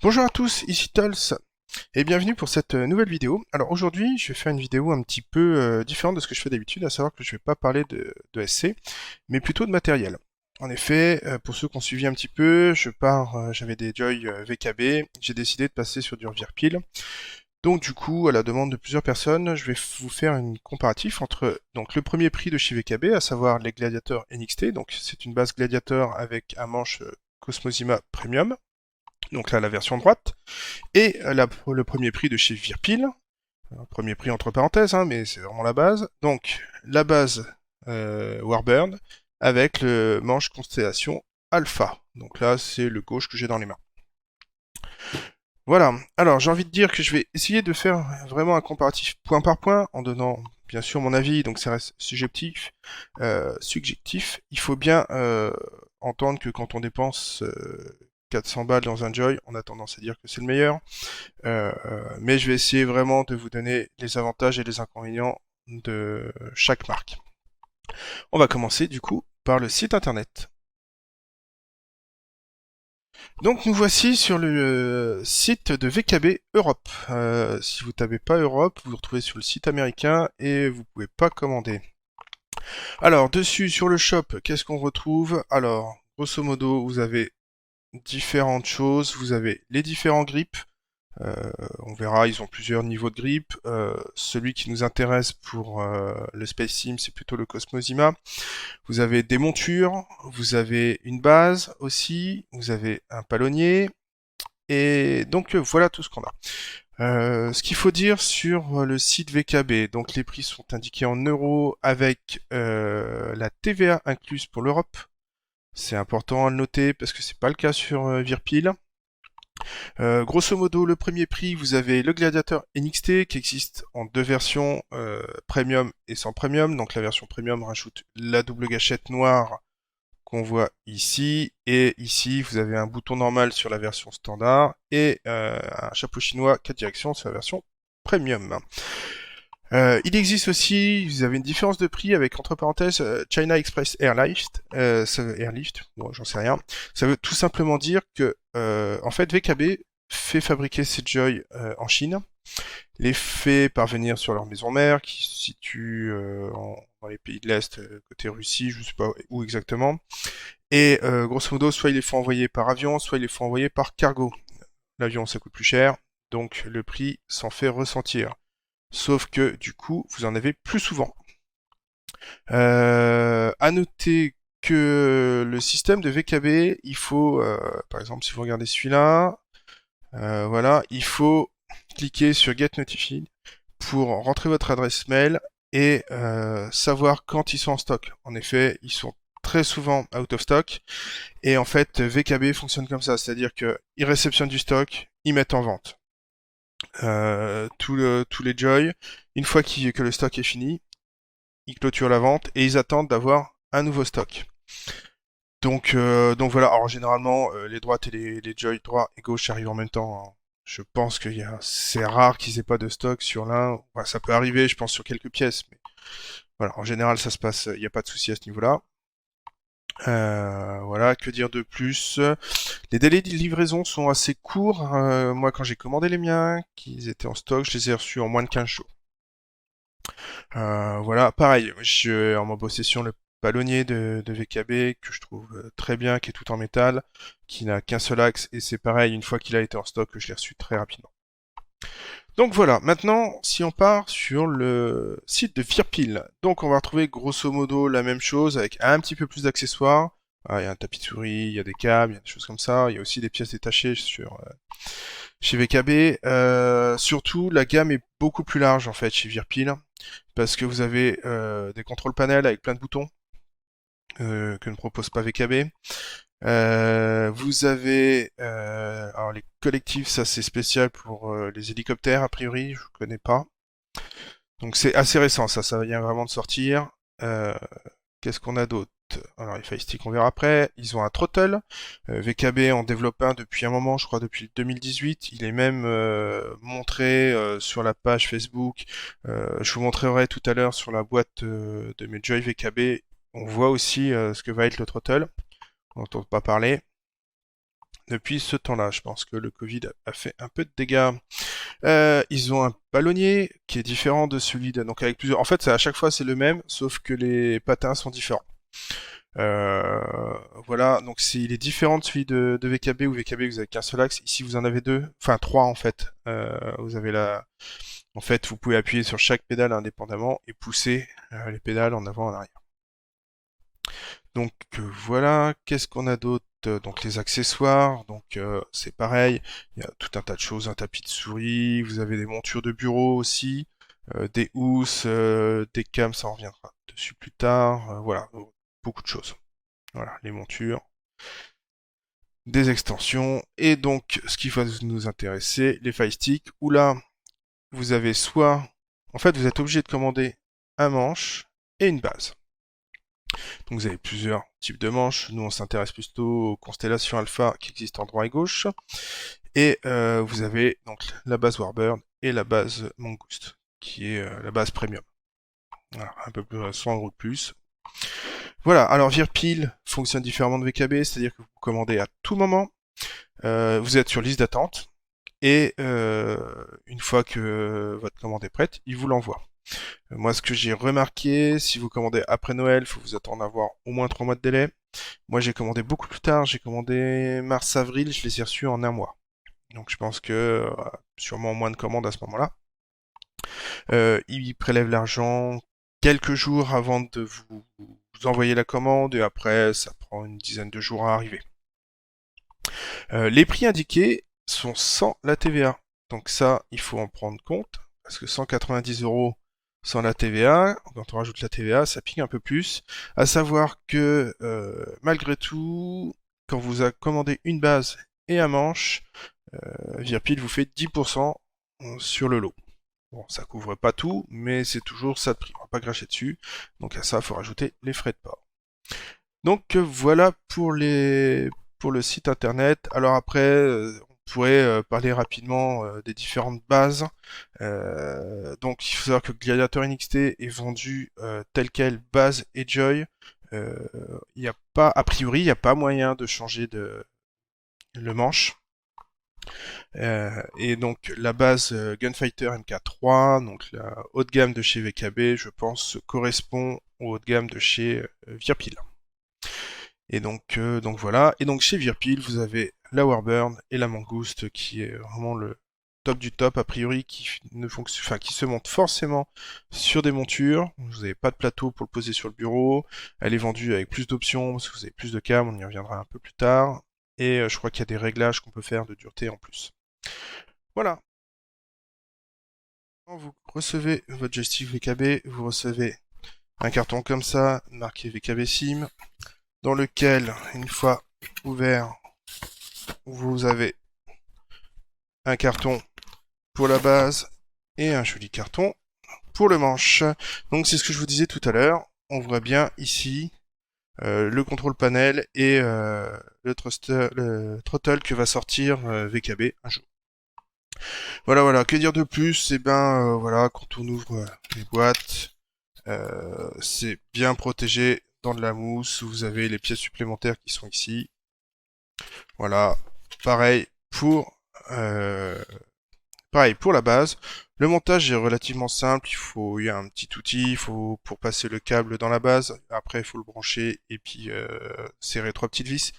Bonjour à tous, ici Tols, et bienvenue pour cette nouvelle vidéo. Alors aujourd'hui, je vais faire une vidéo un petit peu différente de ce que je fais d'habitude, à savoir que je vais pas parler de SC, mais plutôt de matériel. En effet, pour ceux qui ont suivi un petit peu, j'avais des Joy VKB, j'ai décidé de passer sur du Virpil. Donc du coup, à la demande de plusieurs personnes, je vais vous faire une comparatif entre donc le premier prix de chez VKB, à savoir les Gladiator NXT, donc c'est une base Gladiator avec un manche Cosmosima Premium, donc là la version droite, et le premier prix de chez Virpil, premier prix entre parenthèses, hein, mais c'est vraiment la base. Donc la base Warbird avec le manche Constellation Alpha. Donc là c'est le gauche que j'ai dans les mains. Voilà, alors j'ai envie de dire que je vais essayer de faire vraiment un comparatif point par point en donnant bien sûr mon avis, donc ça reste subjectif. Il faut bien entendre que quand on dépense 400 balles dans un Joy, on a tendance à dire que c'est le meilleur. Mais je vais essayer vraiment de vous donner les avantages et les inconvénients de chaque marque. On va commencer du coup par le site internet. Donc nous voici sur le site de VKB Europe. Si vous tapez pas Europe, vous vous retrouvez sur le site américain et vous pouvez pas commander. Alors dessus sur le shop, qu'est-ce qu'on retrouve? Alors grosso modo, vous avez différentes choses. Vous avez les différents grips. On verra, ils ont plusieurs niveaux de grip. Celui qui nous intéresse pour le Space Sim, c'est plutôt le Cosmosima. Vous avez des montures, vous avez une base aussi, vous avez un palonnier, et donc voilà tout ce qu'on a. Ce qu'il faut dire sur le site VKB, donc les prix sont indiqués en euros avec la TVA incluse pour l'Europe. C'est important à le noter parce que c'est pas le cas sur Virpil. Grosso modo, le premier prix, vous avez le Gladiator NXT qui existe en deux versions, premium et sans premium. Donc la version premium rajoute la double gâchette noire qu'on voit ici. Et ici, vous avez un bouton normal sur la version standard et un chapeau chinois 4 directions sur la version premium. Il existe aussi, vous avez une différence de prix avec entre parenthèses China Express Airlift, Airlift, bon, j'en sais rien. Ça veut tout simplement dire que en fait VKB fait fabriquer ses Joy en Chine, les fait parvenir sur leur maison mère qui se situe dans les pays de l'Est, côté Russie, je sais pas où exactement. Et grosso modo, soit ils les font envoyer par avion, soit ils les font envoyer par cargo. L'avion ça coûte plus cher, donc le prix s'en fait ressentir. Sauf que du coup, vous en avez plus souvent. À noter que le système de VKB, il faut, par exemple, si vous regardez celui-là, voilà, il faut cliquer sur Get Notified pour rentrer votre adresse mail et savoir quand ils sont en stock. En effet, ils sont très souvent out of stock et en fait, VKB fonctionne comme ça, c'est-à-dire qu'ils réceptionnent du stock, ils mettent en vente. Tous les Joy, une fois que le stock est fini, ils clôturent la vente et ils attendent d'avoir un nouveau stock. Donc voilà, alors généralement les droites et les Joy droit et gauche arrivent en même temps, hein. Je pense que c'est rare qu'ils aient pas de stock sur l'un. Enfin, ça peut arriver, je pense, sur quelques pièces, mais voilà, en général ça se passe, il n'y a pas de souci à ce niveau-là. Voilà, que dire de plus? Les délais de livraison sont assez courts. Moi, quand j'ai commandé les miens, qu'ils étaient en stock, je les ai reçus en moins de 15 jours. Voilà, pareil, j'ai en ma possession le palonnier de VKB que je trouve très bien, qui est tout en métal, qui n'a qu'un seul axe, et c'est pareil, une fois qu'il a été en stock, je l'ai reçu très rapidement. Donc voilà, maintenant, si on part sur le site de Virpil, donc on va retrouver grosso modo la même chose avec un petit peu plus d'accessoires. Il y a un tapis de souris, il y a des câbles, il y a des choses comme ça. Il y a aussi des pièces détachées chez VKB. Surtout, la gamme est beaucoup plus large en fait chez Virpil parce que vous avez des contrôles panels avec plein de boutons que ne propose pas VKB. Vous avez alors les collectifs, ça c'est spécial pour les hélicoptères a priori, je connais pas. Donc c'est assez récent, ça vient vraiment de sortir. Euh, Qu'est-ce qu'on a d'autre? Alors les Fire Stick on verra après. Ils ont un throttle. VKB en développe un depuis un moment, je crois depuis 2018. Il est même montré sur la page Facebook. Je vous montrerai tout à l'heure sur la boîte de mes Joy VKB. On voit aussi ce que va être le throttle. On n'entend pas parler. depuis ce temps-là. Je pense que le Covid a fait un peu de dégâts. Ils ont un ballonnier qui est différent de celui de... Donc avec plusieurs... En fait, à chaque fois, c'est le même, sauf que les patins sont différents. Euh, voilà, donc il est différent de celui de VKB, ou VKB vous avez qu'un seul axe. Ici vous en avez deux, enfin trois en fait. Vous avez en fait, vous pouvez appuyer sur chaque pédale indépendamment et pousser les pédales en avant, en arrière. Donc voilà, qu'est-ce qu'on a d'autre? Donc les accessoires, donc c'est pareil, il y a tout un tas de choses, un tapis de souris, vous avez des montures de bureau aussi, des housses, des cams, ça en reviendra dessus plus tard, voilà, beaucoup de choses. Voilà, les montures, des extensions, et donc ce qui va nous intéresser, les Fire Sticks, où là, vous avez soit... En fait, vous êtes obligé de commander un manche et une base. Donc vous avez plusieurs types de manches. Nous, on s'intéresse plutôt aux constellations alpha qui existent en droit et gauche. Et vous avez donc la base Warbird et la base Mongoose, qui est la base premium. Voilà, un peu plus, 100 euros de plus. Voilà, alors Virpil fonctionne différemment de VKB, c'est-à-dire que vous commandez à tout moment. Vous êtes sur liste d'attente. Et une fois que votre commande est prête, il vous l'envoie. Moi, ce que j'ai remarqué, si vous commandez après Noël, il faut vous attendre à avoir au moins 3 mois de délai. Moi, j'ai commandé beaucoup plus tard. J'ai commandé mars-avril, je les ai reçus en un mois. Donc, je pense que sûrement moins de commandes à ce moment-là. Ils prélèvent l'argent quelques jours avant de vous envoyer la commande, et après, ça prend une dizaine de jours à arriver. Les prix indiqués sont sans la TVA. Donc ça, il faut en prendre compte, parce que 190 € sans la TVA, quand on rajoute la TVA, ça pique un peu plus. À savoir que, malgré tout, quand vous avez commandé une base et un manche, Virpil vous fait 10% sur le lot. Bon, ça couvre pas tout, mais c'est toujours ça de prix. On va pas cracher dessus. Donc à ça, il faut rajouter les frais de port. Donc voilà pour le site internet. Alors après, on pourrait parler rapidement des différentes bases. Donc il faut savoir que Gladiator NXT est vendu tel quel, base et Joy. Il n'y a pas, a priori, il n'y a pas moyen de changer le manche. Et donc la base Gunfighter MK3, donc la haut de gamme de chez VKB, je pense, correspond au haut de gamme de chez Virpil. Et donc voilà. Et donc chez Virpil, vous avez la Warbird et la Mangouste qui est vraiment le top du top, a priori, qui ne fonctionne, enfin, qui se monte forcément sur des montures. Vous n'avez pas de plateau pour le poser sur le bureau. Elle est vendue avec plus d'options, parce que vous avez plus de cam, on y reviendra un peu plus tard. Et je crois qu'il y a des réglages qu'on peut faire de dureté en plus. Voilà. Quand vous recevez votre joystick VKB, vous recevez un carton comme ça, marqué VKB Sim, dans lequel, une fois ouvert, vous avez un carton pour la base et un joli carton pour le manche. Donc c'est ce que je vous disais tout à l'heure. On voit bien ici le contrôle panel et le throttle que va sortir VKB un jour. Voilà, voilà. Que dire de plus? Eh ben, voilà, quand on ouvre les boîtes, c'est bien protégé dans de la mousse. Vous avez les pièces supplémentaires qui sont ici. Voilà. Pareil pour la base. Le montage est relativement simple. Il y a un petit outil, pour passer le câble dans la base. Après, il faut le brancher et puis serrer 3 petites vis.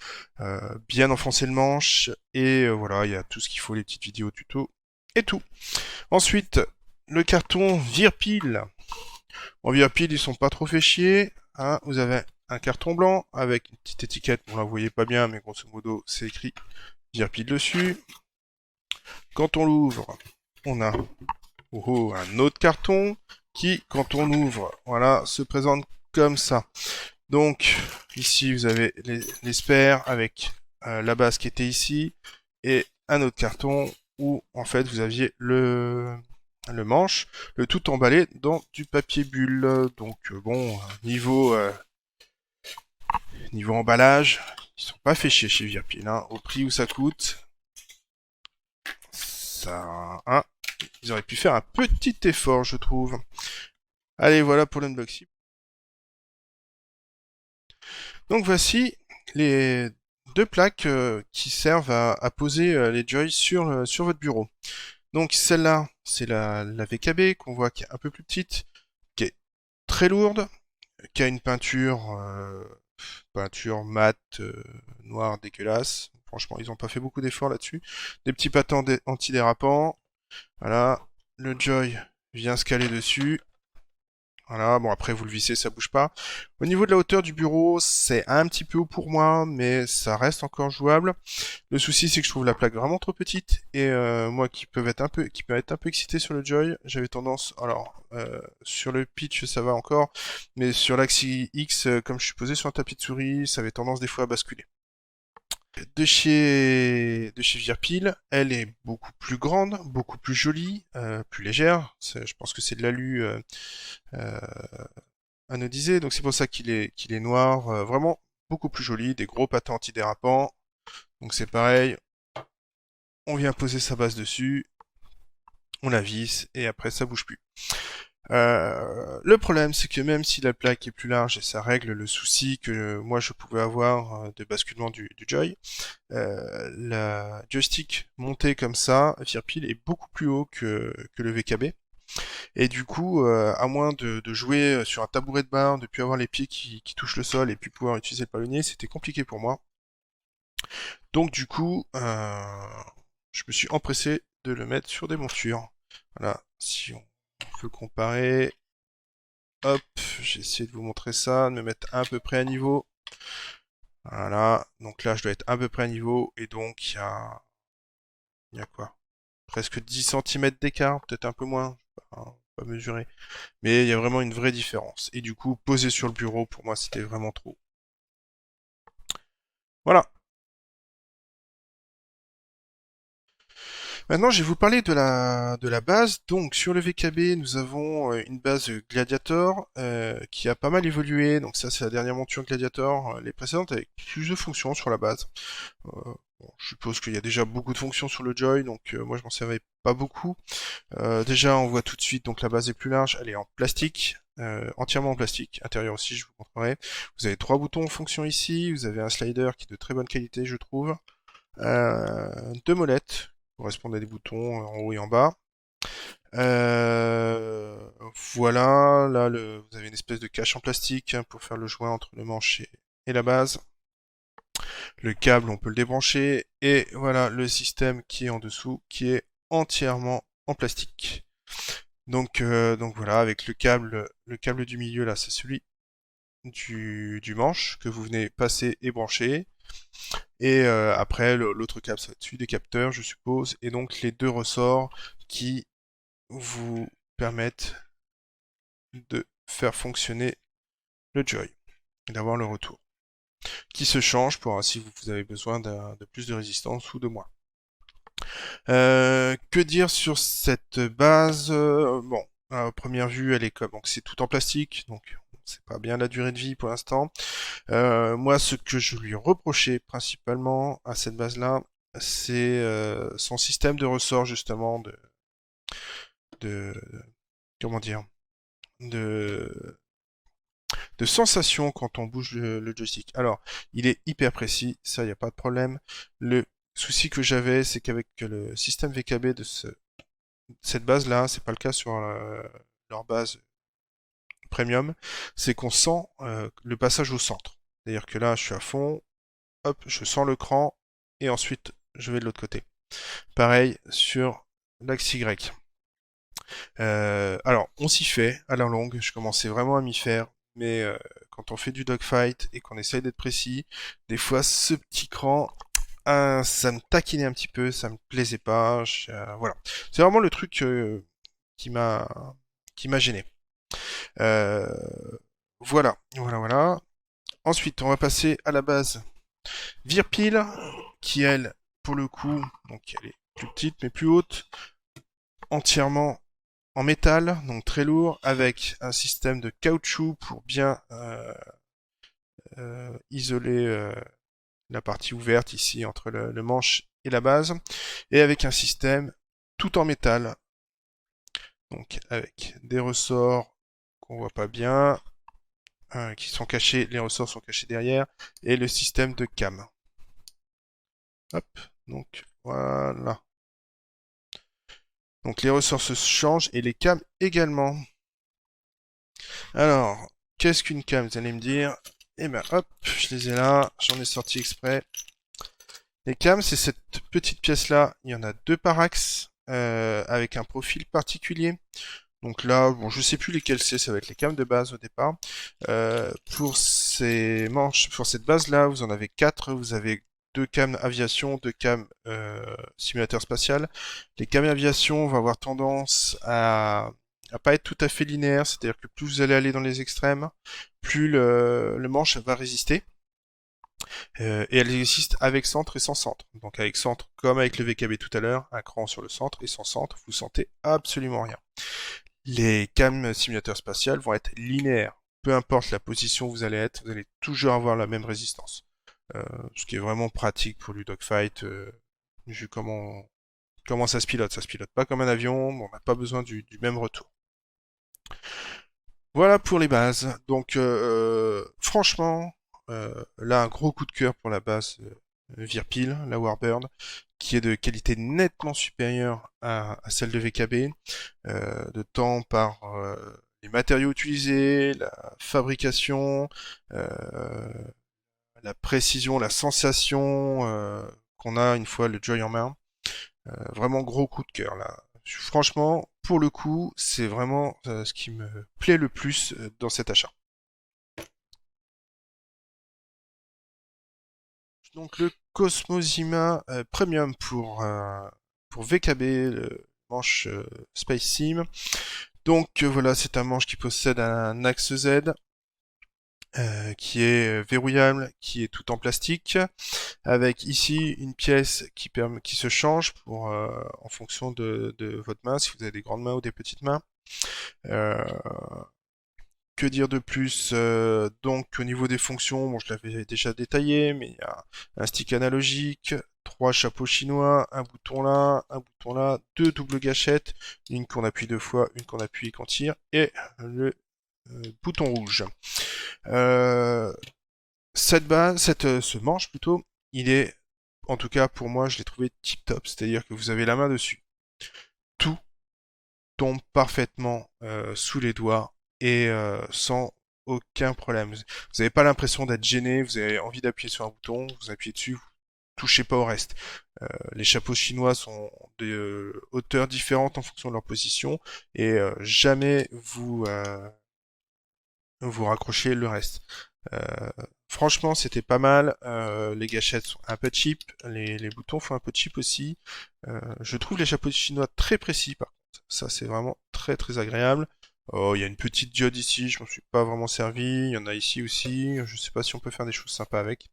Bien enfoncer le manche et voilà, il y a tout ce qu'il faut, les petites vidéos tuto et tout. Ensuite, le carton Virpil. En Virpil, ils sont pas trop fait chier. Hein. Vous avez un carton blanc avec une petite étiquette. Bon, là, vous voyez pas bien, mais grosso modo, c'est écrit Virpil dessus. Quand on l'ouvre, on a un autre carton qui, quand on ouvre, voilà, se présente comme ça. Donc, ici, vous avez les spares avec la base qui était ici et un autre carton où, en fait, vous aviez le manche, le tout emballé dans du papier bulle. Donc, bon, niveau emballage, ils sont pas fait chier chez Virpil, hein, au prix où ça coûte. Ça, hein, ils auraient pu faire un petit effort, je trouve. Allez, voilà pour l'unboxing. Donc voici les deux plaques qui servent à poser les joys sur votre bureau. Donc celle-là, c'est la VKB qu'on voit qui est un peu plus petite, qui est très lourde, qui a une peinture mate, noire, dégueulasse. Franchement, ils n'ont pas fait beaucoup d'efforts là-dessus. Des petits patins antidérapants. Voilà, le joy vient se caler dessus. Voilà, bon après vous le vissez, ça bouge pas. Au niveau de la hauteur du bureau, c'est un petit peu haut pour moi, mais ça reste encore jouable. Le souci c'est que je trouve la plaque vraiment trop petite, et moi qui peux être un peu excité sur le Joy, j'avais tendance, alors sur le pitch ça va encore, mais sur l'axe X, comme je suis posé sur un tapis de souris, ça avait tendance des fois à basculer. De chez Virpil, elle est beaucoup plus grande, beaucoup plus jolie, plus légère. Je pense que c'est de l'alu euh, anodisé, donc c'est pour ça qu'il est noir. Vraiment beaucoup plus joli, des gros patins antidérapants. Donc c'est pareil, on vient poser sa base dessus, on la visse et après ça bouge plus. Le problème, c'est que même si la plaque est plus large et ça règle le souci que moi je pouvais avoir de basculement du Joy, la joystick montée comme ça, Virpil est beaucoup plus haut que le VKB. Et du coup, à moins de jouer sur un tabouret de bar, de plus avoir les pieds qui touchent le sol et puis pouvoir utiliser le palonnier, c'était compliqué pour moi. Donc du coup, je me suis empressé de le mettre sur des montures. Voilà, si on peut comparer, hop, j'ai essayé de vous montrer ça, de me mettre à peu près à niveau. Voilà, donc là je dois être à peu près à niveau, et donc il y a quoi? Presque 10 cm d'écart, peut-être un peu moins, pas mesurer. Mais il y a vraiment une vraie différence. Et du coup, poser sur le bureau, pour moi, c'était vraiment trop. Voilà. Maintenant, je vais vous parler de la base. Donc, sur le VKB, nous avons une base Gladiator qui a pas mal évolué. Donc, ça, c'est la dernière monture Gladiator. Les précédentes avec plus de fonctions sur la base. Bon, je suppose qu'il y a déjà beaucoup de fonctions sur le Joy, donc moi, je m'en servais pas beaucoup. Déjà, on voit tout de suite, donc la base est plus large. Elle est en plastique. Entièrement en plastique, intérieur aussi, je vous montrerai. Vous avez 3 boutons en fonction ici, vous avez un slider qui est de très bonne qualité, je trouve. 2 molettes, correspondent à des boutons en haut et en bas. Euh, voilà, là vous avez une espèce de cache en plastique hein, pour faire le joint entre le manche et la base. Le câble, on peut le débrancher. Et voilà le système qui est en dessous, qui est entièrement en plastique. Donc voilà, avec le câble du milieu là, c'est celui du manche que vous venez passer et brancher. Et après, l'autre câble, ça va être celui des capteurs, je suppose. Et donc les deux ressorts qui vous permettent de faire fonctionner le Joy et d'avoir le retour. Qui se change pour si vous avez besoin de plus de résistance ou de moins. Que dire sur cette base? Bon, à première vue, elle est comme donc c'est tout en plastique, donc c'est pas bien la durée de vie pour l'instant. Moi, ce que je lui reprochais principalement à cette base-là, c'est son système de ressort justement de comment dire de sensation quand on bouge le joystick. Alors, il est hyper précis, ça, il n'y a pas de problème. Le souci que j'avais, c'est qu'avec le système VKB de cette base-là, c'est pas le cas sur leur base premium, c'est qu'on sent le passage au centre. C'est-à-dire que là, je suis à fond, hop, je sens le cran, et ensuite, je vais de l'autre côté. Pareil sur l'axe Y. Alors, on s'y fait à la longue, je commençais vraiment à m'y faire, mais quand on fait du dogfight et qu'on essaye d'être précis, des fois ce petit cran, ça me taquinait un petit peu, ça me plaisait pas, voilà. C'est vraiment le truc qui m'a qui m'a gêné. Euh, voilà. Ensuite, on va passer à la base Virpil, qui elle, pour le coup, donc elle est plus petite mais plus haute, entièrement en métal, donc très lourd, avec un système de caoutchouc pour bien isoler la partie ouverte ici entre le manche et la base, et avec un système tout en métal, donc avec des ressorts qu'on voit pas bien, qui sont cachés, les ressorts sont cachés derrière, et le système de cam. Hop, donc voilà. Donc les ressorts se changent et les cams également. Alors, qu'est-ce qu'une cam, vous allez me dire? Eh ben hop, je les ai là, j'en ai sorti exprès. Les cams, c'est cette petite pièce-là. Il y en a deux par axe, avec un profil particulier. Donc là, bon, je sais plus lesquels c'est, ça va être les cams de base au départ. Pour ces manches, pour cette base-là, vous en avez quatre. Vous avez deux cams aviation, deux cams simulateur spatial. Les cams aviation vont avoir tendance à pas être tout à fait linéaire, c'est-à-dire que plus vous allez aller dans les extrêmes, plus le manche va résister. Et elle existe avec centre et sans centre. Donc avec centre, comme avec le VKB tout à l'heure, un cran sur le centre, et sans centre, vous sentez absolument rien. Les cams simulateurs spatial vont être linéaires. Peu importe la position où vous allez être, vous allez toujours avoir la même résistance. Ce qui est vraiment pratique pour du dogfight, vu comment ça se pilote. Ça se pilote pas comme un avion, on n'a pas besoin du même retour. Voilà pour les bases. Donc franchement, là un gros coup de cœur pour la base Virpil, la Warbird, qui est de qualité nettement supérieure à celle de VKB, de temps par les matériaux utilisés, la fabrication, la précision, la sensation qu'on a une fois le Joy en main. Vraiment gros coup de cœur là. Franchement, pour le coup, c'est vraiment ce qui me plaît le plus dans cet achat. Donc le Cosmozima Premium pour VKB, le manche Space Sim. Donc voilà, c'est un manche qui possède un axe Z, qui est verrouillable, qui est tout en plastique, avec ici une pièce qui se change en fonction de votre main, si vous avez des grandes mains ou des petites mains. Euh, que dire de plus? Donc au niveau des fonctions, bon, je l'avais déjà détaillé, mais il y a un stick analogique, trois chapeaux chinois, un bouton là, deux doubles gâchettes, une qu'on appuie deux fois, une qu'on appuie et qu'on tire, et le bouton rouge. Euh, ce manche plutôt, il est, en tout cas pour moi, je l'ai trouvé tip top. C'est-à-dire que vous avez la main dessus. Tout tombe parfaitement sous les doigts et sans aucun problème. Vous n'avez pas l'impression d'être gêné, vous avez envie d'appuyer sur un bouton, vous appuyez dessus, vous touchez pas au reste. Les chapeaux chinois sont de hauteurs différentes en fonction de leur position et jamais vous raccrochez le reste. Euh, Franchement, c'était pas mal. Les gâchettes sont un peu cheap, les boutons font un peu cheap aussi. Je trouve les chapeaux chinois très précis par contre. Ça, c'est vraiment très très agréable. Oh, il y a une petite diode ici, je m'en suis pas vraiment servi. Il y en a ici aussi. Je sais pas si on peut faire des choses sympas avec.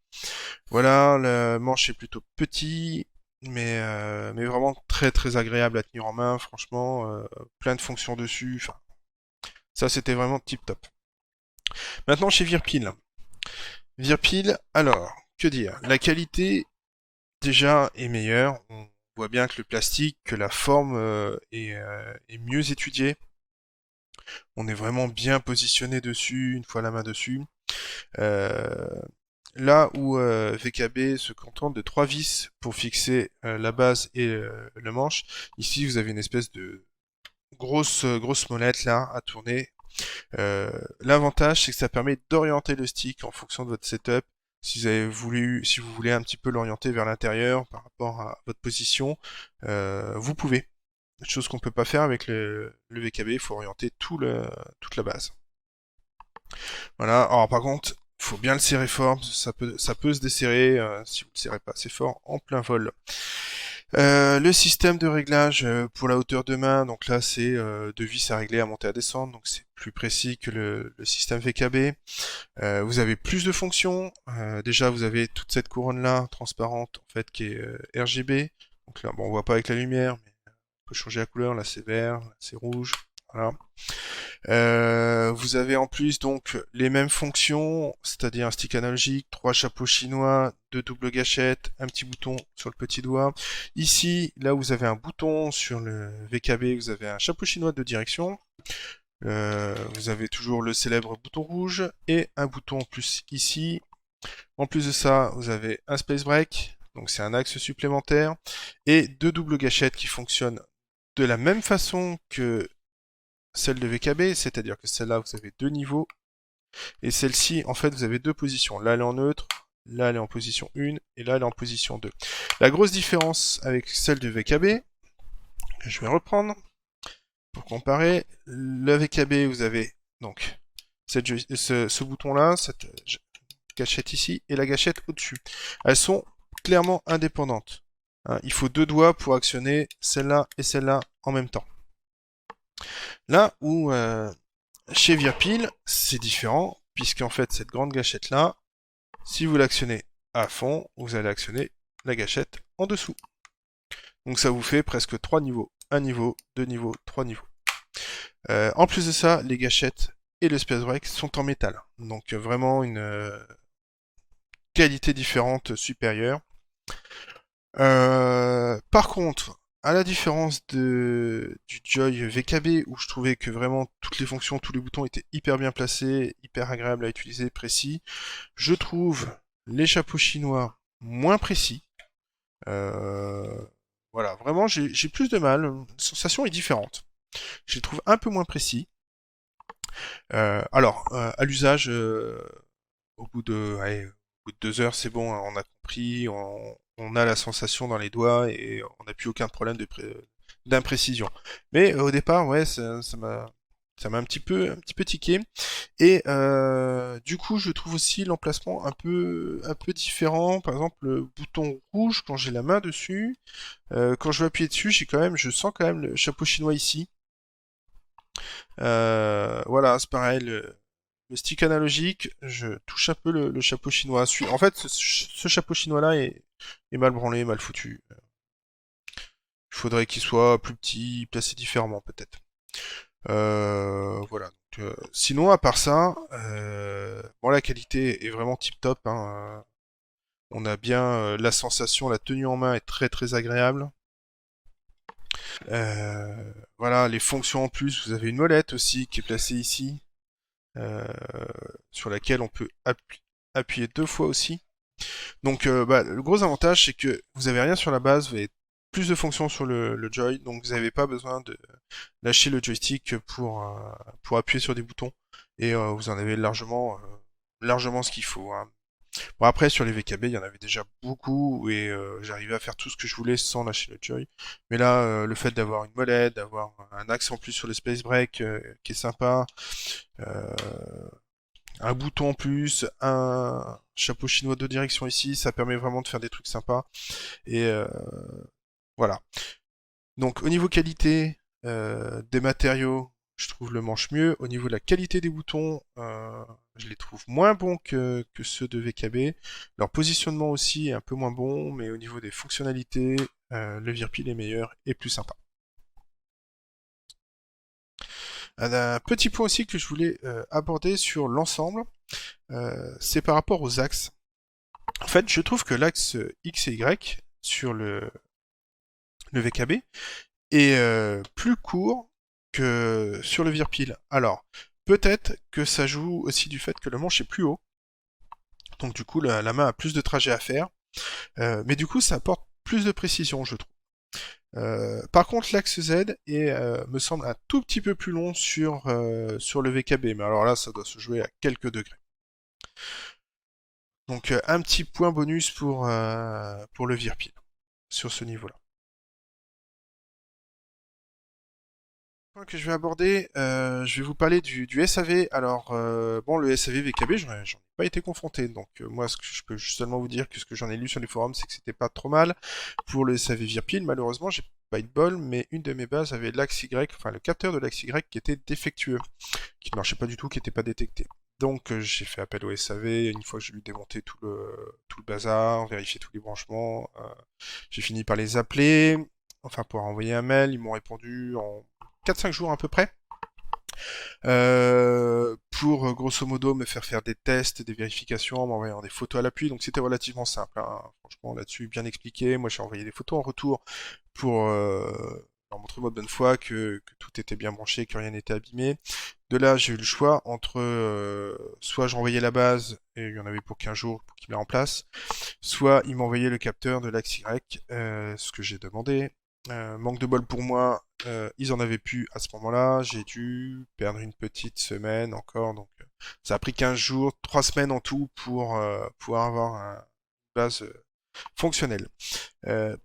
Voilà, le manche est plutôt petit, mais vraiment très très agréable à tenir en main. Franchement, plein de fonctions dessus. Enfin, ça, c'était vraiment tip top. Maintenant, chez Virpil. Virpil, alors, que dire? La qualité, déjà, est meilleure. On voit bien que le plastique, que la forme est mieux étudiée. On est vraiment bien positionné dessus, une fois la main dessus. Euh, Là où VKB se contente de trois vis pour fixer la base et le manche, ici vous avez une espèce de grosse molette là à tourner. L'avantage, c'est que ça permet d'orienter le stick en fonction de votre setup. Si vous voulez un petit peu l'orienter vers l'intérieur par rapport à votre position, vous pouvez. Chose qu'on peut pas faire avec le VKB, il faut orienter toute la base. Voilà. Alors par contre, il faut bien le serrer fort, ça peut se desserrer si vous le serrez pas assez fort en plein vol. Le système de réglage pour la hauteur de main, donc là c'est deux vis à régler, à monter, à descendre, donc c'est plus précis que le système VKB. Vous avez plus de fonctions. Déjà vous avez toute cette couronne là transparente en fait qui est RGB. Donc là bon on voit pas avec la lumière, mais on peut changer la couleur. Là c'est vert, là c'est rouge. Voilà. Vous avez en plus donc les mêmes fonctions, c'est-à-dire un stick analogique, trois chapeaux chinois, deux doubles gâchettes, un petit bouton sur le petit doigt. Ici, là vous avez un bouton sur le VKB, vous avez un chapeau chinois de direction. Vous avez toujours le célèbre bouton rouge et un bouton en plus ici. En plus de ça, vous avez un space break donc c'est un axe supplémentaire, et deux doubles gâchettes qui fonctionnent de la même façon que celle de VKB, c'est-à-dire que celle-là, vous avez deux niveaux, et celle-ci, en fait, vous avez deux positions. Là, elle est en neutre, là, elle est en position 1, et là, elle est en position 2. La grosse différence avec celle de VKB, je vais reprendre, pour comparer, le VKB, vous avez donc ce bouton-là, cette gâchette ici, et la gâchette au-dessus. Elles sont clairement indépendantes. Hein, il faut deux doigts pour actionner celle-là et celle-là en même temps. Là où chez Virpil, c'est différent, puisqu'en fait, cette grande gâchette-là, si vous l'actionnez à fond, vous allez actionner la gâchette en dessous. Donc ça vous fait presque 3 niveaux. 1 niveau, 2 niveaux, 3 niveaux. En plus de ça, les gâchettes et le Space Break sont en métal. Donc vraiment une qualité différente supérieure. Par contre, à la différence du Joy VKB, où je trouvais que vraiment toutes les fonctions, tous les boutons étaient hyper bien placés, hyper agréables à utiliser, précis, je trouve les chapeaux chinois moins précis. Voilà, vraiment, j'ai plus de mal. La sensation est différente. Je les trouve un peu moins précis. Alors, à l'usage, au bout de, allez, au bout de 2 heures, c'est bon, hein, on a compris, on a la sensation dans les doigts et on n'a plus aucun problème d'imprécision. Mais au départ, ouais, ça m'a un petit peu tiqué. Et du coup, je trouve aussi l'emplacement un peu différent. Par exemple, le bouton rouge, quand j'ai la main dessus, quand je vais appuyer dessus, je sens quand même le chapeau chinois ici. Voilà, c'est pareil, le stick analogique, je touche un peu le chapeau chinois. En fait, ce chapeau chinois-là est mal branlé, mal foutu. Il faudrait qu'il soit plus petit, placé différemment peut-être. Voilà. Sinon, à part ça, bon, la qualité est vraiment tip top. Hein. On a bien la sensation, la tenue en main est très très agréable. Voilà, les fonctions en plus, vous avez une molette aussi qui est placée ici, euh, sur laquelle on peut appuyer 2 fois aussi. Donc le gros avantage c'est que vous avez rien sur la base, vous avez plus de fonctions sur le Joy, donc vous n'avez pas besoin de lâcher le joystick pour appuyer sur des boutons, et vous en avez largement ce qu'il faut. Hein. Bon après sur les VKB il y en avait déjà beaucoup et j'arrivais à faire tout ce que je voulais sans lâcher le Joy. Mais là le fait d'avoir une molette, d'avoir un axe en plus sur le Space Break qui est sympa, euh, un bouton en plus, un chapeau chinois de direction ici, ça permet vraiment de faire des trucs sympas. Et voilà. Donc au niveau qualité des matériaux, je trouve le manche mieux. Au niveau de la qualité des boutons, je les trouve moins bons que ceux de VKB. Leur positionnement aussi est un peu moins bon, mais au niveau des fonctionnalités, le Virpil est meilleur et plus sympa. Un petit point aussi que je voulais aborder sur l'ensemble, c'est par rapport aux axes. En fait, je trouve que l'axe X et Y sur le VKB est plus court que sur le Virpil. Alors, peut-être que ça joue aussi du fait que le manche est plus haut, donc du coup la main a plus de trajet à faire, mais du coup ça apporte plus de précision, je trouve. Par contre, l'axe Z me semble un tout petit peu plus long sur le VKB, mais alors là, ça doit se jouer à quelques degrés. Donc, un petit point bonus pour le Virpil, sur ce niveau-là. Que je vais aborder, je vais vous parler du SAV. Alors, bon, le SAV VKB, j'en ai pas été confronté. Donc, moi, ce que je peux seulement vous dire que ce que j'en ai lu sur les forums, c'est que c'était pas trop mal. Pour le SAV Virpil, malheureusement, j'ai pas eu de bol, mais une de mes bases avait l'axe Y, enfin le capteur de l'axe Y qui était défectueux, qui ne marchait pas du tout, qui n'était pas détecté. Donc, j'ai fait appel au SAV. Une fois que j'ai lui démonté tout le bazar, vérifié tous les branchements, j'ai fini par les appeler. Enfin, pour envoyer un mail, ils m'ont répondu en 4-5 jours à peu près, pour grosso modo me faire des tests, des vérifications, en m'envoyant des photos à l'appui, donc c'était relativement simple, hein. Franchement là-dessus bien expliqué, moi j'ai envoyé des photos en retour pour leur montrer moi de bonne foi que tout était bien branché, que rien n'était abîmé, De là, j'ai eu le choix entre soit je renvoyais la base, et il y en avait pour 15 jours pour qu'il me la remplace, soit il m'envoyait le capteur de l'axe Y, ce que j'ai demandé. Manque de bol pour moi, ils en avaient plus à ce moment-là, j'ai dû perdre une petite semaine encore, donc ça a pris 15 jours, 3 semaines en tout pour pouvoir avoir une base fonctionnelle.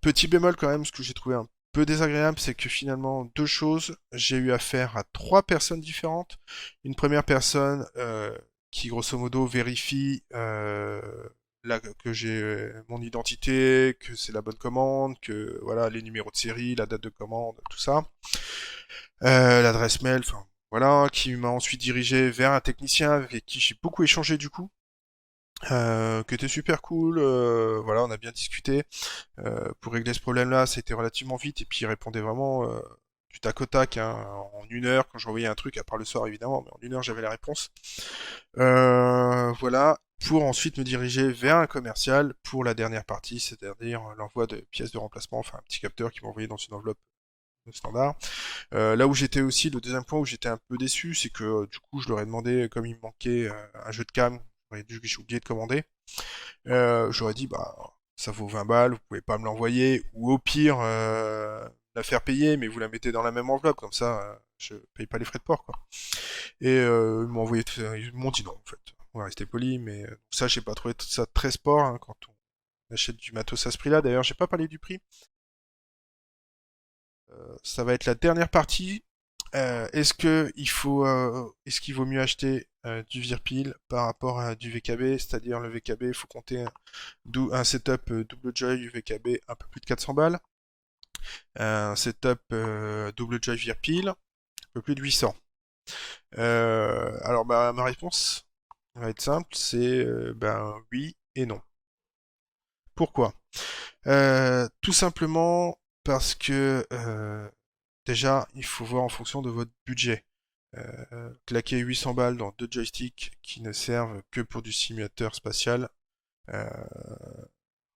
Petit bémol quand même, ce que j'ai trouvé un peu désagréable, c'est que finalement, deux choses, j'ai eu affaire à trois personnes différentes. Une première personne qui, grosso modo, vérifie que j'ai mon identité, que c'est la bonne commande, que voilà les numéros de série, la date de commande, tout ça. L'adresse mail, enfin voilà, qui m'a ensuite dirigé vers un technicien avec qui j'ai beaucoup échangé du coup. Qui était super cool, voilà, on a bien discuté. Pour régler ce problème-là, ça a été relativement vite et puis il répondait vraiment du tac au tac, hein, en 1 heure quand j'envoyais un truc, à part le soir évidemment, mais en 1 heure j'avais la réponse. Voilà, pour ensuite me diriger vers un commercial pour la dernière partie, c'est-à-dire l'envoi de pièces de remplacement, enfin un petit capteur qui m'envoyait dans une enveloppe standard. Là où j'étais aussi, le deuxième point où j'étais un peu déçu, c'est que du coup je leur ai demandé, comme il me manquait un jeu de cam, j'ai oublié de commander. J'aurais dit, bah, ça vaut 20 balles, vous pouvez pas me l'envoyer, ou au pire, la faire payer, mais vous la mettez dans la même enveloppe, comme ça, je paye pas les frais de port, quoi. Et ils m'ont envoyé, ils m'ont dit non, en fait. On va rester poli, mais ça, j'ai pas trouvé tout ça très sport, hein, quand on achète du matos à ce prix-là. D'ailleurs, j'ai pas parlé du prix. Ça va être la dernière partie. Est-ce qu'il vaut mieux acheter du Virpil par rapport à du VKB, c'est-à-dire le VKB, il faut compter un setup double joy VKB un peu plus de 400 balles, un setup double joy Virpil un peu plus de 800. Alors bah, ma réponse va être simple, c'est ben oui et non. Pourquoi? Tout simplement parce que déjà, il faut voir en fonction de votre budget. Claquer 800 balles dans deux joysticks qui ne servent que pour du simulateur spatial, euh,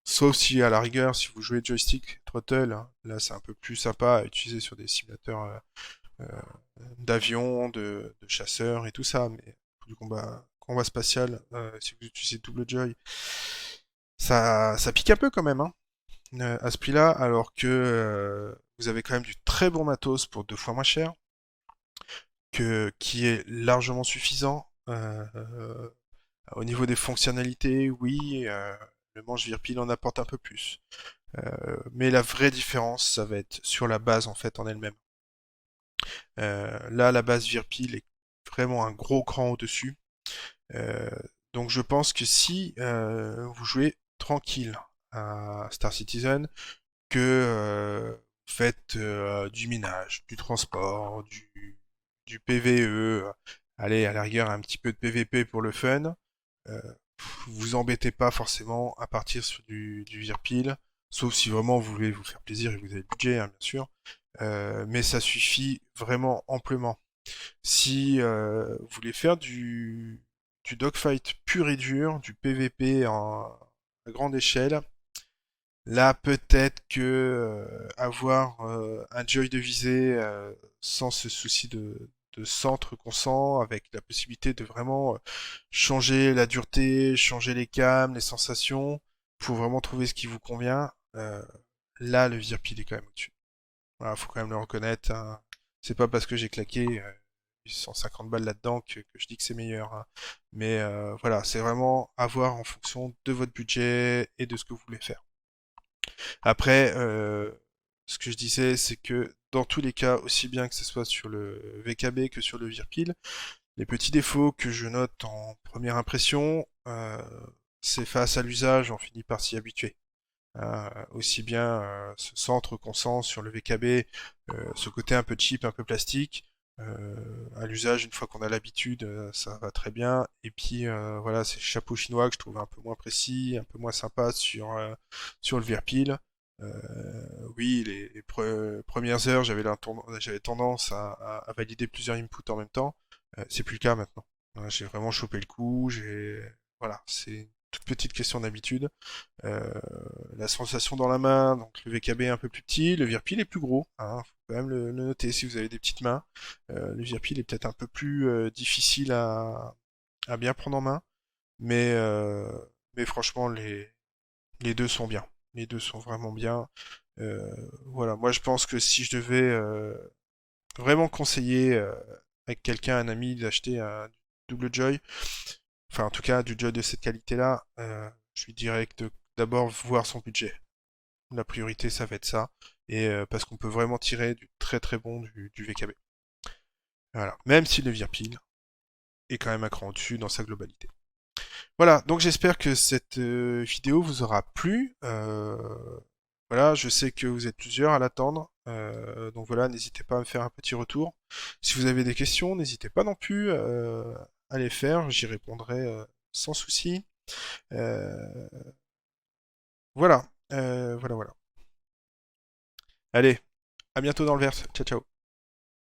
sauf si à la rigueur, si vous jouez joystick throttle, hein, là c'est un peu plus sympa à utiliser sur des simulateurs d'avions, de chasseurs et tout ça, mais pour du combat spatial, si vous utilisez double joy, ça pique un peu quand même, hein, à ce prix-là, alors que vous avez quand même du très bon matos pour 2 fois moins cher, qui est largement suffisant. Au niveau des fonctionnalités, oui, le manche Virpil en apporte un peu plus. Mais la vraie différence, ça va être sur la base en fait en elle-même. Là, la base Virpil est vraiment un gros cran au-dessus. Euh, donc je pense que si vous jouez tranquille à Star Citizen, que vous faites du minage, du transport, du PVE, allez à la rigueur un petit peu de PVP pour le fun, euh, vous embêtez pas forcément à partir sur du Virpil, sauf si vraiment vous voulez vous faire plaisir et vous avez le budget, hein, bien sûr. Mais ça suffit vraiment amplement. Si vous voulez faire du dogfight pur et dur, du PVP à grande échelle, là peut-être que avoir un joy de visée sans ce souci de centre qu'on sent, avec la possibilité de vraiment changer la dureté, changer les cams, les sensations, pour vraiment trouver ce qui vous convient, là le Virpil est quand même au-dessus. Voilà, faut quand même le reconnaître, hein. C'est pas parce que j'ai claqué 150 balles là-dedans que je dis que c'est meilleur, hein. Mais voilà, c'est vraiment à voir en fonction de votre budget et de ce que vous voulez faire. Après, ce que je disais, c'est que dans tous les cas, aussi bien que ce soit sur le VKB que sur le Virpil, les petits défauts que je note en première impression, c'est face à l'usage, on finit par s'y habituer. Aussi bien ce centre qu'on sent sur le VKB, ce côté un peu cheap, un peu plastique, à l'usage, une fois qu'on a l'habitude, ça va très bien. Et puis voilà, c'est le chapeau chinois que je trouve un peu moins précis, un peu moins sympa sur le Virpil. Oui, premières heures, j'avais tendance à valider plusieurs inputs en même temps. C'est plus le cas maintenant. J'ai vraiment chopé le coup. Voilà, c'est toute petite question d'habitude. La sensation dans la main, donc le VKB est un peu plus petit, le Virpil est plus gros, hein, faut quand même le noter si vous avez des petites mains. Le Virpil est peut-être un peu plus difficile à bien prendre en main, mais, euh, mais franchement, les deux sont bien. Les deux sont vraiment bien. Voilà, moi je pense que si je devais vraiment conseiller avec quelqu'un, un ami, d'acheter un double joy, enfin en tout cas du joy de cette qualité-là, je lui dirais d'abord voir son budget. La priorité, ça va être ça. Et parce qu'on peut vraiment tirer du très très bon du VKB. Voilà. Même si le Virpil est quand même un cran au-dessus dans sa globalité. Voilà, donc j'espère que cette vidéo vous aura plu. Voilà, je sais que vous êtes plusieurs à l'attendre. Donc voilà, n'hésitez pas à me faire un petit retour. Si vous avez des questions, n'hésitez pas non plus à les faire. J'y répondrai sans souci. Euh, voilà, voilà, voilà. Allez, à bientôt dans le verse. Ciao, ciao.